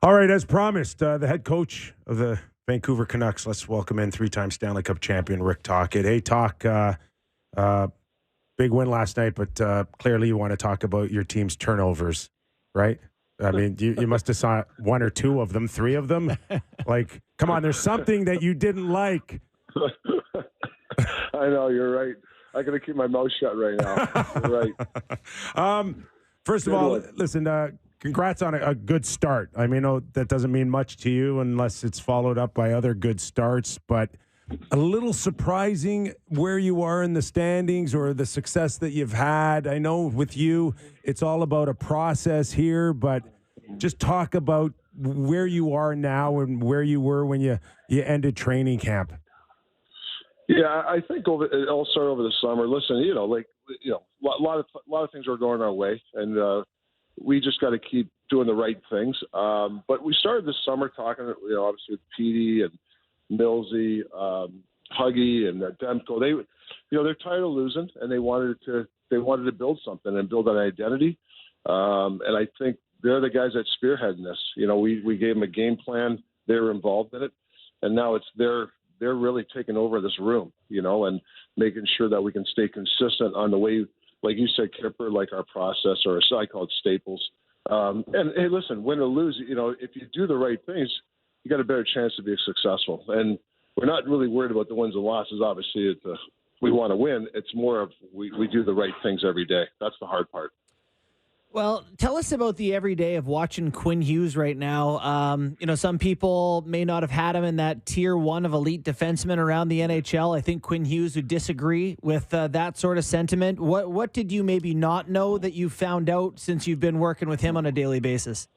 All right, as promised, the head coach of the Vancouver Canucks. Let's welcome in three-time Stanley Cup champion Rick Tocchet. Hey, uh, big win last night, but clearly you want to talk about your team's turnovers, right? I mean, you must have saw one or two of them, three of them. Like, come on, there's something that you didn't like. I know, you're right. I got to keep my mouth shut right now. You're right. First of all, listen, congrats on a good start. I mean, that doesn't mean much to you unless it's followed up by other good starts, but a little surprising where you are in the standings or the success that you've had. I know with you, it's all about a process here, but just talk about where you are now and where you were when you ended training camp. Yeah, I think it all started over the summer. Listen, a lot of things are going our way, and we just got to keep doing the right things. But we started this summer talking, obviously with Petey and Millsy, Huggy, and Demko. They're tired of losing, and they wanted to build something and build an identity. And I think they're the guys that spearheading this. We gave them a game plan. They were involved in it, and now they're really taking over this room, and making sure that we can stay consistent on the way, like you said, Kyper, like our process, or I call it staples. And hey, listen, win or lose, if you do the right things, you got a better chance to be successful. And we're not really worried about the wins and losses. Obviously, we want to win. It's more of we do the right things every day. That's the hard part. Well, tell us about the everyday of watching Quinn Hughes right now. Some people may not have had him in that tier one of elite defensemen around the NHL. I think Quinn Hughes would disagree with that sort of sentiment. What did you maybe not know that you found out since you've been working with him on a daily basis?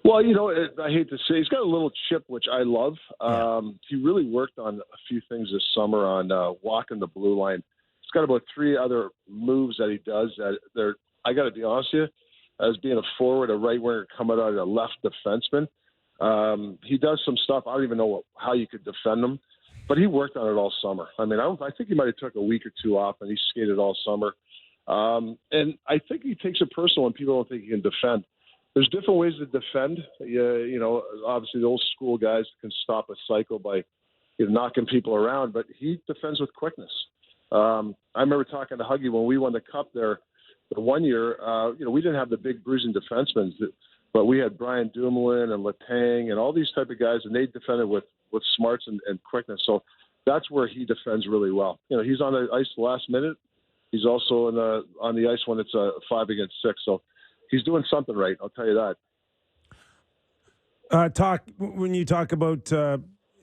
Well, I hate to say, he's got a little chip, which I love. He really worked on a few things this summer on walking the blue line. He's got about three other moves that he does that I got to be honest with you, as being a forward, a right winger coming out of a left defenseman. He does some stuff. I don't even know how you could defend him, but he worked on it all summer. I mean, I think he might have took a week or two off, and he skated all summer. And I think he takes it personal when people don't think he can defend. There's different ways to defend. Obviously the old school guys can stop a cycle by knocking people around, but he defends with quickness. I remember talking to Huggy when we won the cup there. The one year, we didn't have the big bruising defensemen, but we had Brian Dumoulin and Letang and all these type of guys, and they defended with smarts and quickness. So that's where he defends really well. He's on the ice the last minute. He's also on the ice when it's a 5 against 6. So he's doing something right. I'll tell you that. When you talk about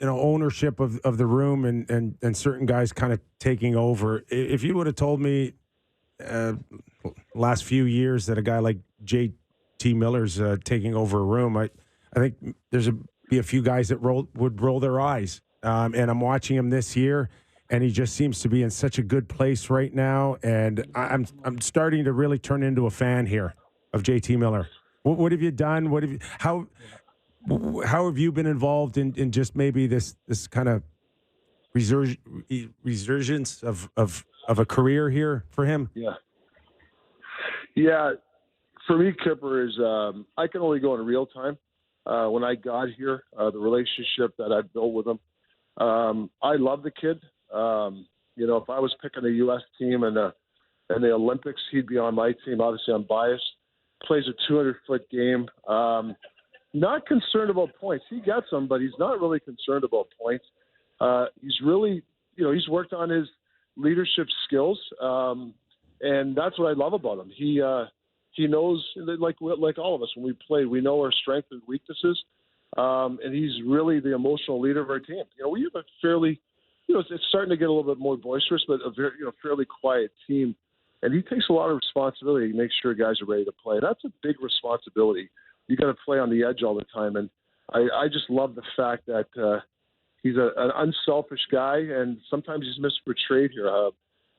ownership of the room and certain guys kind of taking over, if you would have told me last few years that a guy like JT Miller's taking over a room, I think be a few guys that would roll their eyes. And I'm watching him this year, and he just seems to be in such a good place right now. And I'm starting to really turn into a fan here of JT Miller. What have you done? How have you been involved in just maybe this kind of resurgence of a career here for him? Yeah. For me, Kyper is I can only go in real time. When I got here, the relationship that I built with him, I love the kid. If I was picking a U.S. team and the Olympics, he'd be on my team. Obviously, I'm biased. Plays a 200-foot game. Not concerned about points. He gets them, but he's not really concerned about points. He's really, he's worked on his leadership skills, and that's what I love about him. He knows, like all of us, when we play, we know our strengths and weaknesses, and he's really the emotional leader of our team. We have a fairly, it's starting to get a little bit more boisterous, but a very, fairly quiet team, and he takes a lot of responsibility to make sure guys are ready to play. That's a big responsibility. You got to play on the edge all the time, and I just love the fact that he's an unselfish guy, and sometimes he's misportrayed here.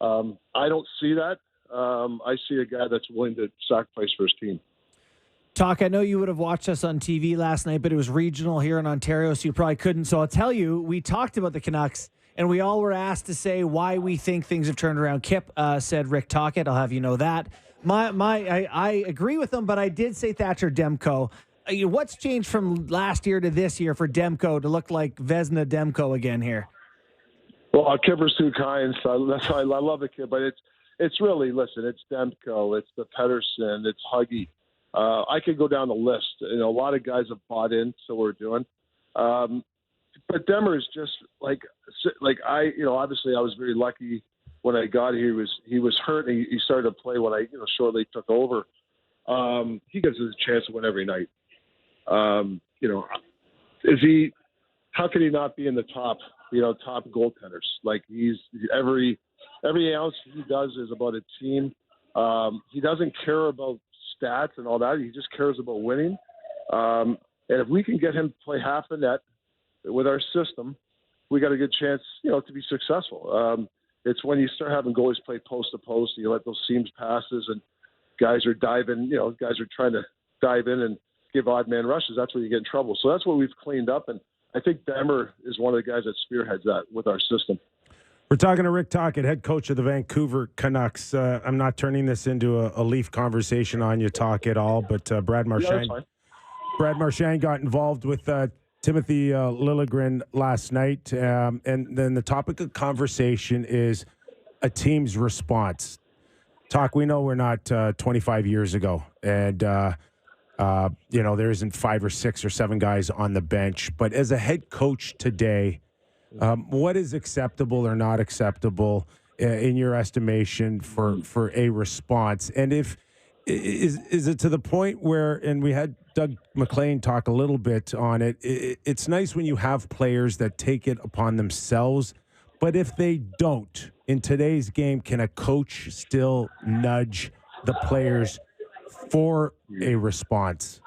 I don't see that. I see a guy that's willing to sacrifice for his team. Talk, I know you would have watched us on TV last night, but it was regional here in Ontario, so you probably couldn't. So I'll tell you, we talked about the Canucks, and we all were asked to say why we think things have turned around. Kip said Rick Tocchet. I'll have you know that. I agree with him, but I did say Thatcher Demko. What's changed from last year to this year for Demko to look like Vezina Demko again here? Well, Kipper's too kind, so that's why I love the kid. But it's really, listen, it's Demko, it's the Pedersen, it's Huggy. I could go down the list. A lot of guys have bought in, so we're doing. But Demmer is just like obviously I was very lucky when I got here. He was hurt and he started to play when I shortly took over. He gives us a chance to win every night. Is he? How can he not be in the top goaltenders? Like he's every ounce he does is about a team. He doesn't care about stats and all that. He just cares about winning. And if we can get him to play half the net with our system, we got a good chance, to be successful. It's when you start having goalies play post to post, you let those seams passes and guys are diving, guys are trying to dive in and give odd man rushes. That's where you get in trouble. So that's what we've cleaned up. And I think Demmer is one of the guys that spearheads that with our system. We're talking to Rick Tocchet, head coach of the Vancouver Canucks. I'm not turning this into a Leaf conversation on you, Tocchet, at all, but Brad Marchand. Yeah, Brad Marchand got involved with Timothy Liljegren last night, and then the topic of conversation is a team's response. We know we're not 25 years ago, and there isn't 5 or 6 or 7 guys on the bench. But as a head coach today, what is acceptable or not acceptable in your estimation for a response? And is it to the point where, and we had Doug McLean talk a little bit on it, it's nice when you have players that take it upon themselves, but if they don't, in today's game, can a coach still nudge the players for a response?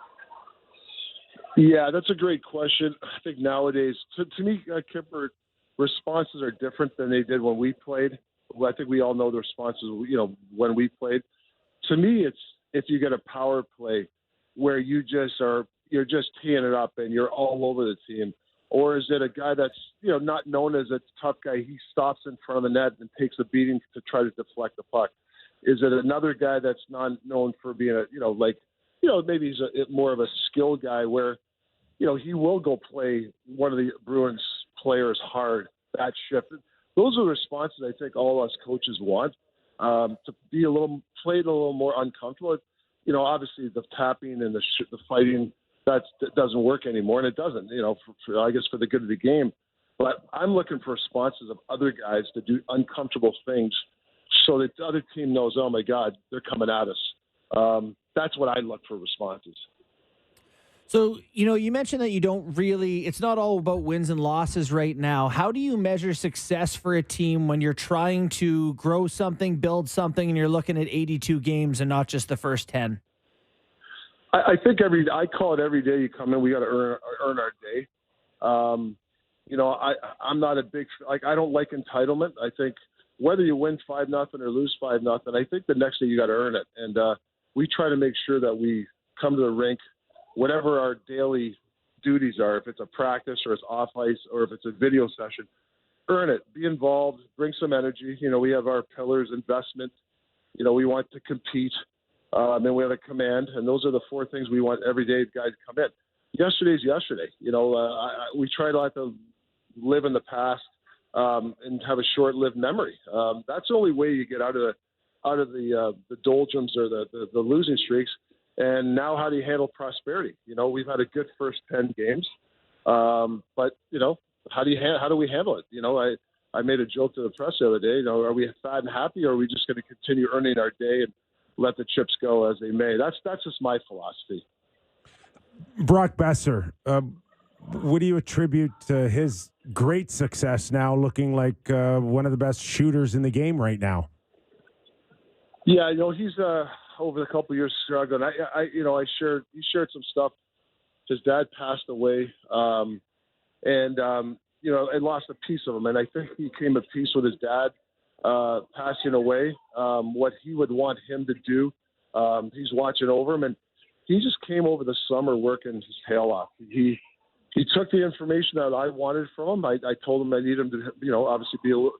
Yeah, that's a great question. I think nowadays, to me, Kyper, responses are different than they did when we played. Well, I think we all know the responses, when we played. To me, it's if you get a power play where you're just teeing it up and you're all over the team, or is it a guy that's not known as a tough guy? He stops in front of the net and takes a beating to try to deflect the puck. Is it another guy that's not known for being maybe he's more of a skill guy where he will go play one of the Bruins players hard that shift. Those are the responses I think all us coaches want, to be played a little more uncomfortable. Obviously the tapping and the fighting, that doesn't work anymore, and it doesn't, I guess for the good of the game. But I'm looking for responses of other guys to do uncomfortable things so that the other team knows, oh my God, they're coming at us. That's what I look for responses. So, you mentioned that you don't really, it's not all about wins and losses right now. How do you measure success for a team when you're trying to grow something, build something, and you're looking at 82 games and not just the first 10? I think I call it every day you come in, we got to earn our day. I'm not a big, I don't like entitlement. I think whether you win 5-0 or lose 5-0, I think the next day you got to earn it. And we try to make sure that we come to the rink, whatever our daily duties are, if it's a practice or it's off ice or if it's a video session, earn it, be involved, bring some energy. We have our pillars, investment, we want to compete, and we have a command, and those are the 4 things we want every day guys to come in. Yesterday's yesterday. We try not to live in the past and have a short-lived memory. That's the only way you get out of the doldrums or the losing streaks. And now, how do you handle prosperity? We've had a good first 10 games, but how do we handle it? I made a joke to the press the other day. Are we fat and happy, or are we just going to continue earning our day and let the chips go as they may? That's just my philosophy. Brock Boeser, what do you attribute to his great success now, looking like one of the best shooters in the game right now? Yeah, he's over the couple of years struggling. He shared some stuff. His dad passed away, and lost a piece of him. And I think he came of peace with his dad passing away. What he would want him to do, he's watching over him, and he just came over the summer working his tail off. He took the information that I wanted from him. I told him I need him to, obviously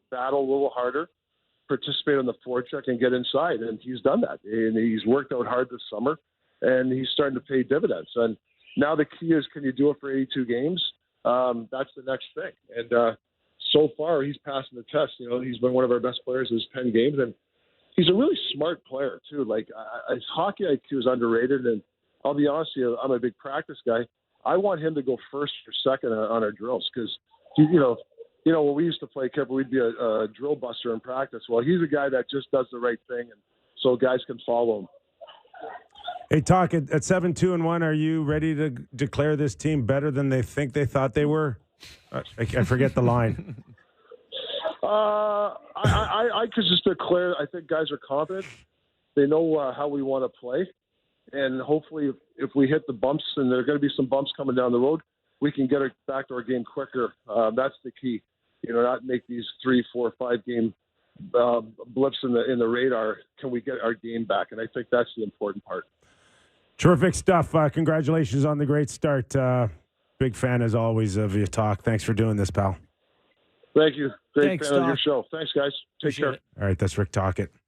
battle a little harder, participate on the forecheck, and get inside. And he's done that. And he's worked out hard this summer, and he's starting to pay dividends. And, Now the key is, can you do it for 82 games? That's the next thing. And so far, he's passing the test. You know, he's been one of our best players in his 10 games, and he's a really smart player too. Like his hockey IQ is underrated, and I'll be honest with you, I'm a big practice guy. I want him to go first or second on our drills because, you know, when we used to play Kyper, we'd be a drill buster in practice. Well, he's a guy that just does the right thing, and so guys can follow him. Hey, Talk, at 7-2-1, are you ready to declare this team better than they thought they were? I forget the line. I could just declare, I think guys are confident. They know how we want to play. And hopefully if we hit the bumps, and there are going to be some bumps coming down the road, we can get it back to our game quicker. That's the key. You know, not make these 3, 4, 5 game blips in the radar. Can we get our game back? And I think that's the important part. Terrific stuff. Congratulations on the great start. Big fan, as always, of your talk. Thanks for doing this, pal. Thank you. Great Thanks, fan of Doc. your show. Thanks, guys. Take care. All right, that's Rick Tocchet.